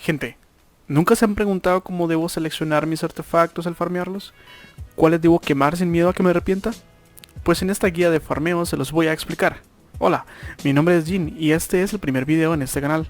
Gente, ¿nunca se han preguntado cómo debo seleccionar mis artefactos al farmearlos? ¿Cuáles debo quemar sin miedo a que me arrepienta? Pues en esta guía de farmeo se los voy a explicar. Hola, mi nombre es Jin y este es el primer video en este canal.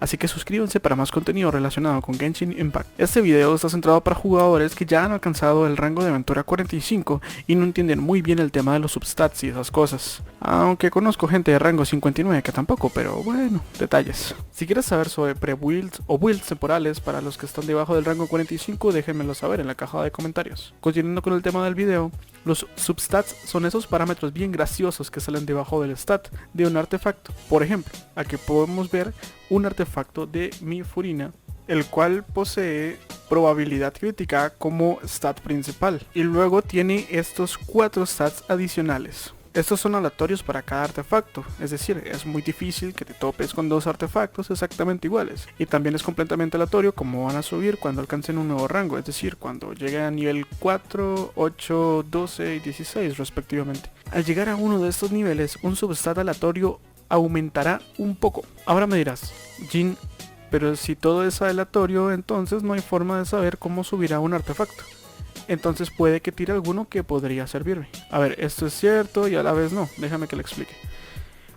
Así que suscríbanse para más contenido relacionado con Genshin Impact. Este video está centrado para jugadores que ya han alcanzado el rango de aventura 45 y no entienden muy bien el tema de los substats y esas cosas. Aunque conozco gente de rango 59 que tampoco, pero bueno, detalles. Si quieres saber sobre pre-builds o builds temporales para los que están debajo del rango 45, déjenmelo saber en la caja de comentarios. Continuando con el tema del video, los substats son esos parámetros bien graciosos que salen debajo del stat de un artefacto. Por ejemplo, aquí podemos ver un artefacto de Mi Furina, el cual posee probabilidad crítica como stat principal, y luego tiene estos 4 stats adicionales. Estos son aleatorios para cada artefacto, es decir, es muy difícil que te topes con 2 artefactos exactamente iguales, y también es completamente aleatorio cómo van a subir cuando alcancen un nuevo rango, es decir, cuando lleguen a nivel 4, 8, 12 y 16 respectivamente. Al llegar a uno de estos niveles, un substat aleatorio aumentará un poco. Ahora me dirás, Jin, pero si todo es aleatorio, entonces no hay forma de saber cómo subirá un artefacto. Entonces puede que tire alguno que podría servirme. A ver, esto es cierto y a la vez no, déjame que lo explique.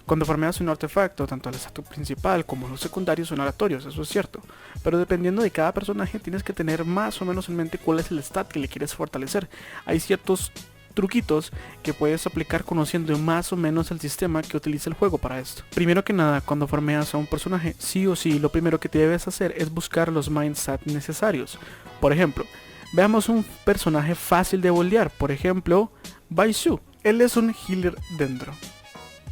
Cuando farmeas un artefacto, tanto el estatus principal como los secundarios son aleatorios, eso es cierto. Pero dependiendo de cada personaje tienes que tener más o menos en mente cuál es el stat que le quieres fortalecer. Hay ciertos truquitos que puedes aplicar conociendo más o menos el sistema que utiliza el juego para esto. Primero que nada, cuando farmeas a un personaje, sí o sí, lo primero que debes hacer es buscar los mindstats necesarios. Por ejemplo, veamos un personaje fácil de boldear, por ejemplo, Baisu. Él es un healer dentro,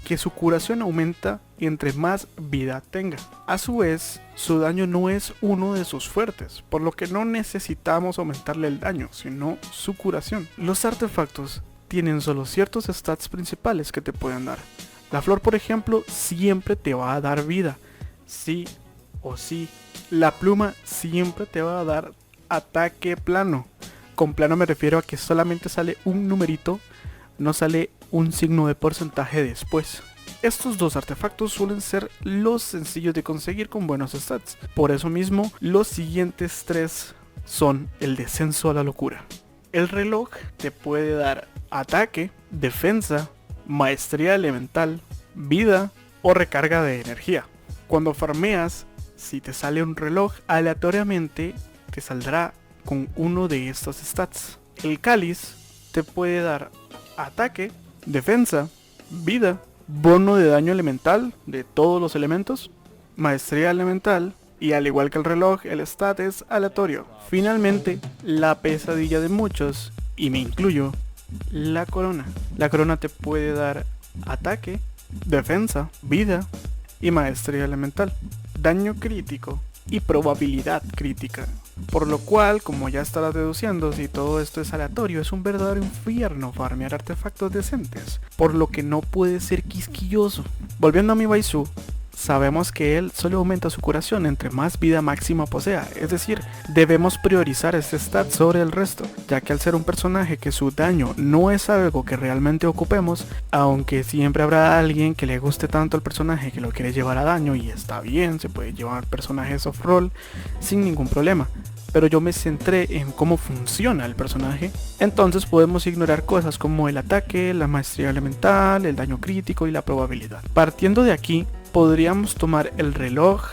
que su curación aumenta entre más vida tenga. A su vez, su daño no es uno de sus fuertes, por lo que no necesitamos aumentarle el daño, sino su curación. Los artefactos tienen solo ciertos stats principales que te pueden dar. La flor, por ejemplo, siempre te va a dar vida, sí o sí. La pluma siempre te va a dar ataque plano. Con plano me refiero a que solamente sale un numerito, no sale un signo de porcentaje después. Estos 2 artefactos suelen ser los sencillos de conseguir con buenos stats. Por eso mismo, los siguientes 3 son el descenso a la locura. El reloj te puede dar ataque, defensa, maestría elemental, vida o recarga de energía. Cuando farmeas, si te sale un reloj, aleatoriamente te saldrá con uno de estos stats. El cáliz te puede dar ataque, defensa, vida, bono de daño elemental de todos los elementos, maestría elemental y al igual que el reloj, el stat es aleatorio. Finalmente, la pesadilla de muchos, y me incluyo, la corona. La corona te puede dar ataque, defensa, vida y maestría elemental, daño crítico y probabilidad crítica. Por lo cual, como ya estarás deduciendo, si todo esto es aleatorio, es un verdadero infierno farmear artefactos decentes, por lo que no puedes ser quisquilloso. Volviendo a mi Baisu, sabemos que él solo aumenta su curación entre más vida máxima posea, es decir, debemos priorizar este stat sobre el resto, ya que al ser un personaje que su daño no es algo que realmente ocupemos, aunque siempre habrá alguien que le guste tanto el personaje que lo quiere llevar a daño, y está bien, se puede llevar personajes off-roll sin ningún problema. Pero yo me centré en cómo funciona el personaje, entonces podemos ignorar cosas como el ataque, la maestría elemental, el daño crítico y la probabilidad. Partiendo de aquí, podríamos tomar el reloj,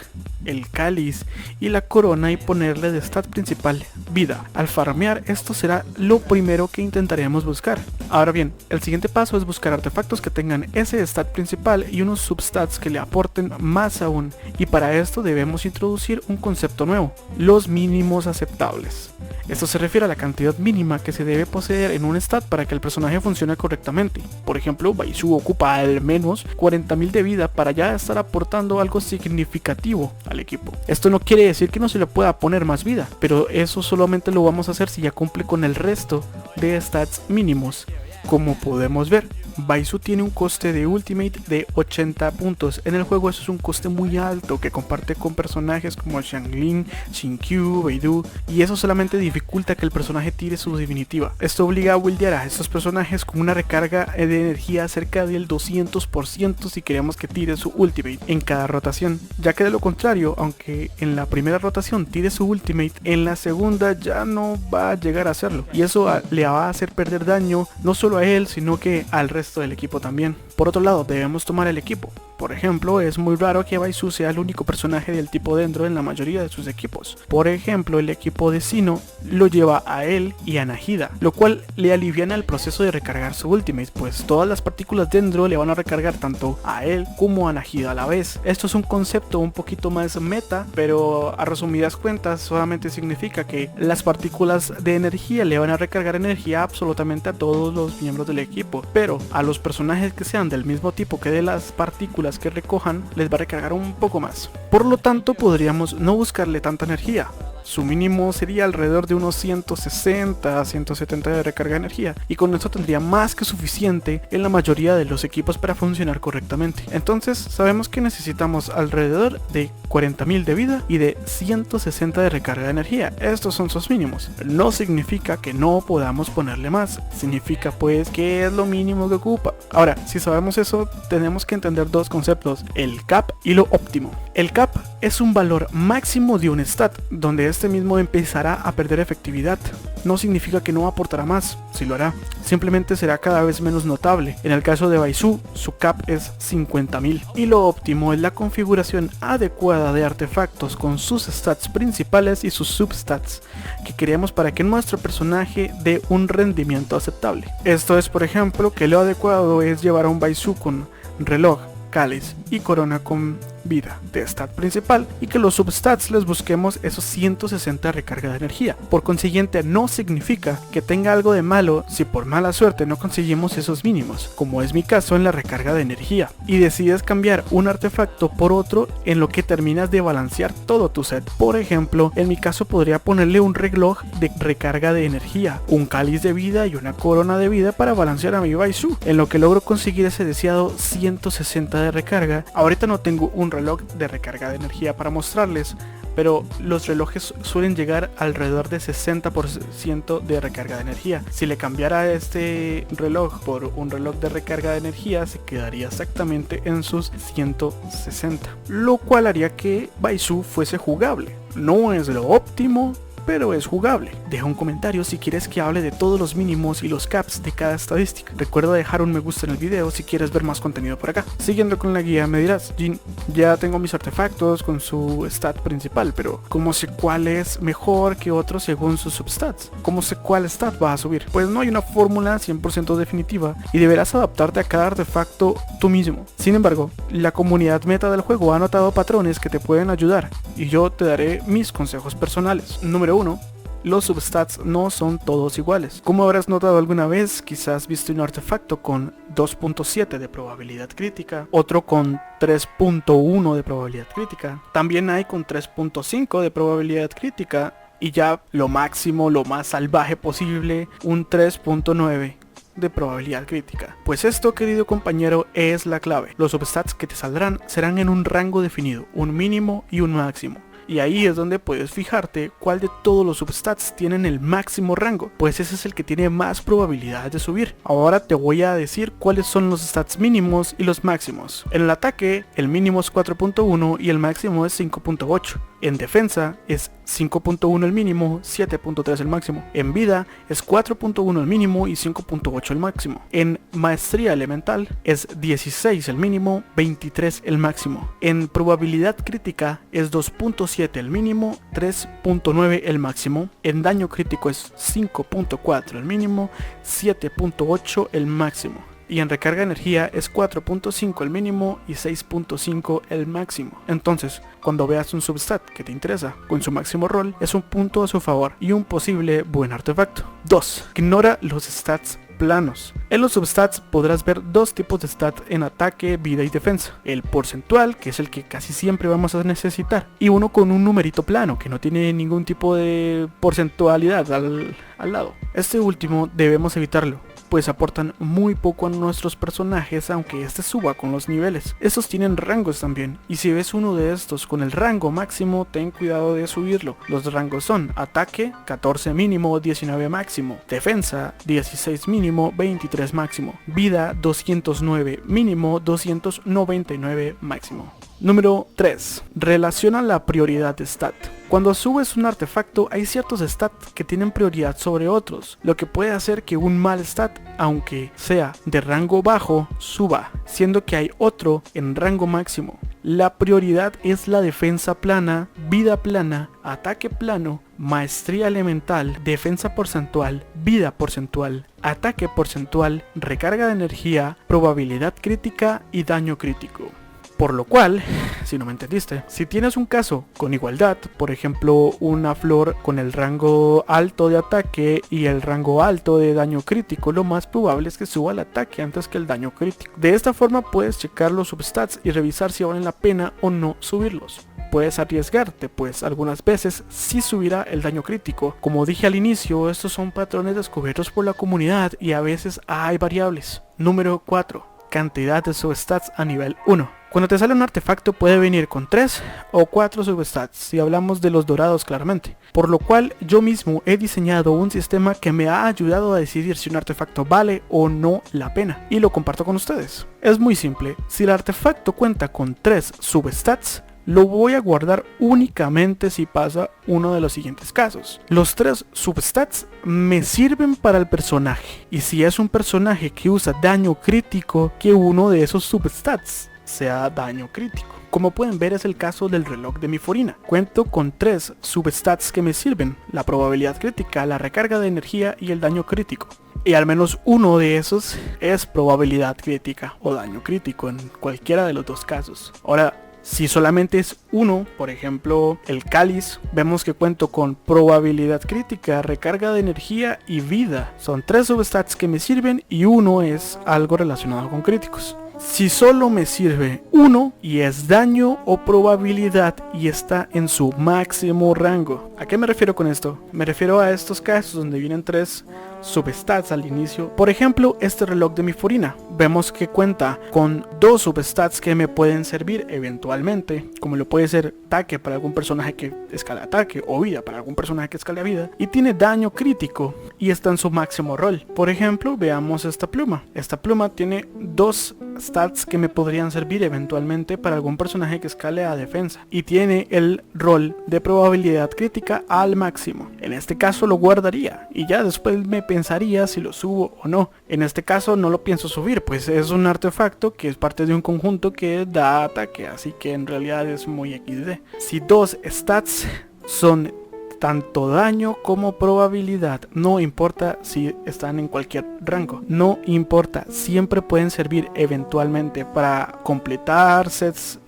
el cáliz y la corona y ponerle de stat principal vida. Al farmear esto será lo primero que intentaremos buscar. Ahora bien, el siguiente paso es buscar artefactos que tengan ese stat principal y unos substats que le aporten más aún, y para esto debemos introducir un concepto nuevo, los mínimos aceptables. Esto se refiere a la cantidad mínima que se debe poseer en un stat para que el personaje funcione correctamente. Por ejemplo, Baisu ocupa al menos 40.000 de vida para ya estar aportando algo significativo al equipo. Esto no quiere decir que no se le pueda poner más vida, pero eso solamente lo vamos a hacer si ya cumple con el resto de stats mínimos. Como podemos ver, Baisu tiene un coste de Ultimate de 80 puntos. En el juego eso es un coste muy alto que comparte con personajes como Xiangling, Xingqiu, Beidou, y eso solamente dificulta que el personaje tire su definitiva. Esto obliga a buildear a estos personajes con una recarga de energía cerca del 200% si queremos que tire su Ultimate en cada rotación, ya que de lo contrario, aunque en la primera rotación tire su Ultimate, en la segunda ya no va a llegar a hacerlo, y eso le va a hacer perder daño no solo a él, sino que al resto del equipo también. Por otro lado, debemos tomar el equipo. Por ejemplo, es muy raro que Baisu sea el único personaje del tipo Dendro en la mayoría de sus equipos. Por ejemplo, el equipo de Sinnoh lo lleva a él y a Nahida, lo cual le aliviana el proceso de recargar su Ultimate, pues todas las partículas Dendro le van a recargar tanto a él como a Nahida a la vez. Esto es un concepto un poquito más meta, pero a resumidas cuentas solamente significa que las partículas de energía le van a recargar energía absolutamente a todos los miembros del equipo, pero a los personajes que sean del mismo tipo que de las partículas que recojan les va a recargar un poco más. Por lo tanto, podríamos no buscarle tanta energía. Su mínimo sería alrededor de unos 160 a 170 de recarga de energía, y con esto tendría más que suficiente en la mayoría de los equipos para funcionar correctamente. Entonces sabemos que necesitamos alrededor de 40.000 de vida y de 160 de recarga de energía. Estos son sus mínimos. No significa que no podamos ponerle más, significa pues que es lo mínimo que ocupa. Ahora, si sabemos eso, tenemos que entender dos conceptos: el cap y lo óptimo. El cap es un valor máximo de un stat, donde este mismo empezará a perder efectividad. No significa que no aportará más, si lo hará, simplemente será cada vez menos notable. En el caso de Baisu, su cap es 50.000. Y lo óptimo es la configuración adecuada de artefactos con sus stats principales y sus substats que queremos para que nuestro personaje dé un rendimiento aceptable. Esto es, por ejemplo, que lo adecuado es llevar a un Baisu con reloj, cáliz y corona con vida de stat principal, y que los substats les busquemos esos 160 de recarga de energía. Por consiguiente, no significa que tenga algo de malo si por mala suerte no conseguimos esos mínimos, como es mi caso en la recarga de energía, y decides cambiar un artefacto por otro en lo que terminas de balancear todo tu set. Por ejemplo, en mi caso podría ponerle un reloj de recarga de energía, un cáliz de vida y una corona de vida para balancear a mi Baisu, en lo que logro conseguir ese deseado 160 de recarga. Ahorita no tengo un reloj de recarga de energía para mostrarles, pero los relojes suelen llegar alrededor de 60% de recarga de energía. Si le cambiara este reloj por un reloj de recarga de energía, se quedaría exactamente en sus 160, lo cual haría que Baisu fuese jugable. No es lo óptimo, pero es jugable. Deja un comentario si quieres que hable de todos los mínimos y los caps de cada estadística. Recuerda dejar un me gusta en el video si quieres ver más contenido por acá. Siguiendo con la guía, me dirás: Jin, ya tengo mis artefactos con su stat principal, pero ¿cómo sé cuál es mejor que otro según sus substats? ¿Cómo sé cuál stat va a subir? Pues no hay una fórmula 100% definitiva y deberás adaptarte a cada artefacto tú mismo. Sin embargo, la comunidad meta del juego ha notado patrones que te pueden ayudar, y yo te daré mis consejos personales. Número 1. Los substats no son todos iguales. Como habrás notado alguna vez, quizás viste un artefacto con 2.7 de probabilidad crítica, otro con 3.1 de probabilidad crítica, también hay con 3.5 de probabilidad crítica, y ya lo máximo, lo más salvaje posible, un 3.9 de probabilidad crítica. Pues esto, querido compañero, es la clave. Los substats que te saldrán serán en un rango definido, un mínimo y un máximo. Y ahí es donde puedes fijarte cuál de todos los substats tienen el máximo rango, pues ese es el que tiene más probabilidad de subir. Ahora te voy a decir cuáles son los stats mínimos y los máximos. En el ataque, el mínimo es 4.1 y el máximo es 5.8. En defensa es 5.1 el mínimo, 7.3 el máximo. En vida es 4.1 el mínimo y 5.8 el máximo. En maestría elemental es 16 el mínimo, 23 el máximo. En probabilidad crítica es 2.7 el mínimo, 3.9 el máximo. En daño crítico es 5.4 el mínimo, 7.8 el máximo. Y en recarga de energía es 4.5 el mínimo y 6.5 el máximo. Entonces, cuando veas un substat que te interesa con su máximo rol, es un punto a su favor y un posible buen artefacto. 2. Ignora los stats planos. En los substats podrás ver dos tipos de stats en ataque, vida y defensa: el porcentual, que es el que casi siempre vamos a necesitar, y uno con un numerito plano que no tiene ningún tipo de porcentualidad al lado. Este último debemos evitarlo, pues aportan muy poco a nuestros personajes, aunque este suba con los niveles. Estos tienen rangos también, y si ves uno de estos con el rango máximo, ten cuidado de subirlo. Los rangos son ataque 14 mínimo, 19 máximo, defensa 16 mínimo, 23 máximo, vida 209 mínimo, 299 máximo. Número 3. Relaciona la prioridad stat. Cuando subes un artefacto hay ciertos stats que tienen prioridad sobre otros, lo que puede hacer que un mal stat, aunque sea de rango bajo, suba, siendo que hay otro en rango máximo. La prioridad es la defensa plana, vida plana, ataque plano, maestría elemental, defensa porcentual, vida porcentual, ataque porcentual, recarga de energía, probabilidad crítica y daño crítico. Por lo cual, si no me entendiste, si tienes un caso con igualdad, por ejemplo una flor con el rango alto de ataque y el rango alto de daño crítico, lo más probable es que suba el ataque antes que el daño crítico. De esta forma puedes checar los substats y revisar si valen la pena o no subirlos. Puedes arriesgarte, pues algunas veces sí subirá el daño crítico. Como dije al inicio, estos son patrones descubiertos por la comunidad y a veces hay variables. Número 4. Cantidad de substats a nivel 1. Cuando te sale un artefacto puede venir con 3 o 4 substats, si hablamos de los dorados claramente. Por lo cual yo mismo he diseñado un sistema que me ha ayudado a decidir si un artefacto vale o no la pena, y lo comparto con ustedes. Es muy simple, si el artefacto cuenta con 3 substats, lo voy a guardar únicamente si pasa uno de los siguientes casos. Los 3 substats me sirven para el personaje, y si es un personaje que usa daño crítico, que uno de esos substats sea daño crítico. Como pueden ver es el caso del reloj de Miforina. Cuento con 3 substats que me sirven, la probabilidad crítica, la recarga de energía y el daño crítico. Y al menos uno de esos es probabilidad crítica o daño crítico en cualquiera de los dos casos. Ahora, si solamente es uno, por ejemplo el cáliz, vemos que cuento con probabilidad crítica, recarga de energía y vida. Son 3 substats que me sirven y uno es algo relacionado con críticos. Si solo me sirve uno y es daño o probabilidad y está en su máximo rango. ¿A qué me refiero con esto? Me refiero a estos casos donde vienen 3 substats al inicio. Por ejemplo, este reloj de Miforina. Vemos que cuenta con 2 substats que me pueden servir eventualmente, como lo puede ser ataque para algún personaje que escala ataque, o vida para algún personaje que escala vida, y tiene daño crítico y está en su máximo rol. Por ejemplo, veamos esta pluma. Esta pluma tiene 2 stats que me podrían servir eventualmente para algún personaje que escale a defensa, y tiene el rol de probabilidad crítica al máximo. En este caso lo guardaría y ya después me pensaría si lo subo o no. En este caso no lo pienso subir, pues es un artefacto que es parte de un conjunto que da ataque, así que en realidad es muy XD. Si 2 stats son tanto daño como probabilidad, no importa si están en cualquier rango, no importa, siempre pueden servir eventualmente para completar sets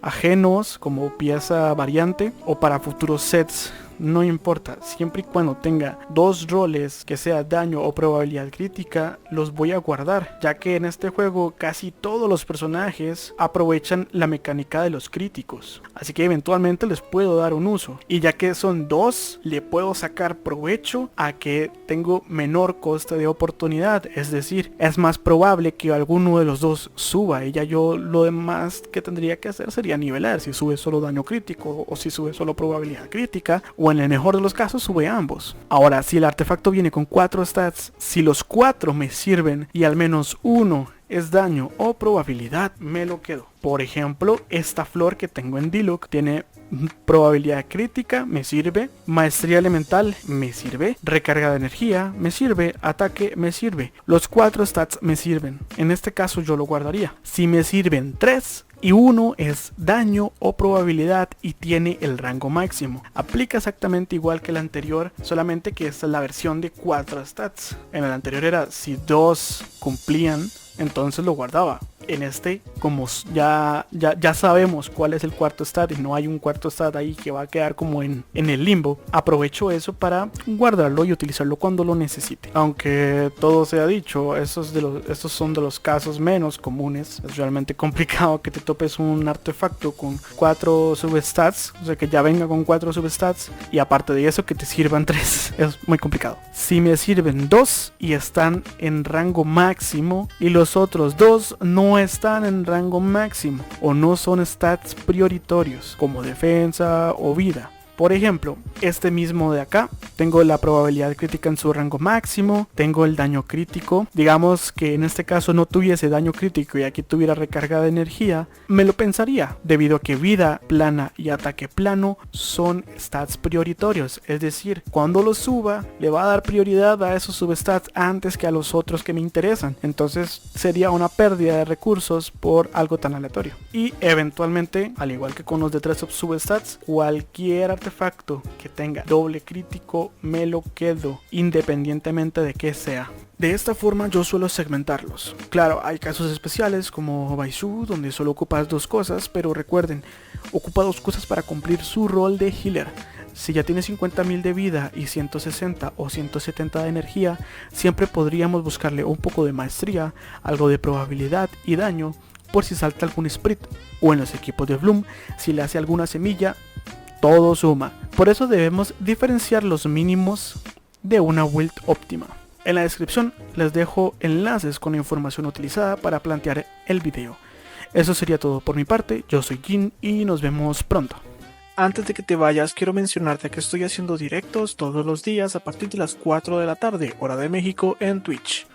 ajenos como pieza variante o para futuros sets. No importa, siempre y cuando tenga 2 roles que sea daño o probabilidad crítica, los voy a guardar, ya que en este juego casi todos los personajes aprovechan la mecánica de los críticos, así que eventualmente les puedo dar un uso, y ya que son 2, le puedo sacar provecho a que tengo menor coste de oportunidad, es decir, es más probable que alguno de los 2 suba, y ya yo lo demás que tendría que hacer sería nivelar, si sube solo daño crítico o si sube solo probabilidad crítica, o en el mejor de los casos sube ambos. Ahora, si el artefacto viene con 4 stats, si los 4 me sirven y al menos uno es daño o probabilidad, me lo quedo. Por ejemplo, esta flor que tengo en Diluc tiene probabilidad crítica, me sirve, maestría elemental, me sirve, recarga de energía, me sirve, ataque, me sirve. Los 4 stats me sirven. En este caso yo lo guardaría. Si me sirven 3 y uno es daño o probabilidad y tiene el rango máximo, aplica exactamente igual que el anterior, solamente que esta es la versión de 4 stats. En el anterior era si 2 cumplían, entonces lo guardaba. en este, como ya sabemos cuál es el cuarto stat y no hay un cuarto stat ahí que va a quedar como en el limbo, aprovecho eso para guardarlo y utilizarlo cuando lo necesite. Aunque todo sea dicho, estos son de los casos menos comunes. Es realmente complicado que te topes un artefacto con 4 substats, o sea que ya venga con 4 substats y aparte de eso que te sirvan 3. Es muy complicado. Si me sirven 2 y están en rango máximo y los otros 2 no están en rango máximo o no son stats prioritorios como defensa o vida. Por ejemplo, este mismo de acá, tengo la probabilidad crítica en su rango máximo, tengo el daño crítico, digamos que en este caso no tuviese daño crítico y aquí tuviera recarga de energía, me lo pensaría, debido a que vida plana y ataque plano son stats prioritorios, es decir, cuando lo suba, le va a dar prioridad a esos substats antes que a los otros que me interesan, entonces sería una pérdida de recursos por algo tan aleatorio. Y eventualmente, al igual que con los de 3 substats, cualquier artefacto que tenga doble crítico me lo quedo independientemente de qué sea. De esta forma yo suelo segmentarlos. Claro, hay casos especiales como Baizu donde solo ocupas 2 cosas, pero recuerden, ocupa 2 cosas para cumplir su rol de healer. Si ya tiene 50.000 de vida y 160 o 170 de energía, siempre podríamos buscarle un poco de maestría, algo de probabilidad y daño por si salta algún sprite, o en los equipos de Bloom, si le hace alguna semilla, todo suma. Por eso debemos diferenciar los mínimos de una build óptima. En la descripción les dejo enlaces con la información utilizada para plantear el video. Eso sería todo por mi parte, yo soy Jin y nos vemos pronto. Antes de que te vayas, quiero mencionarte que estoy haciendo directos todos los días a partir de las 4 de la tarde, hora de México, en Twitch.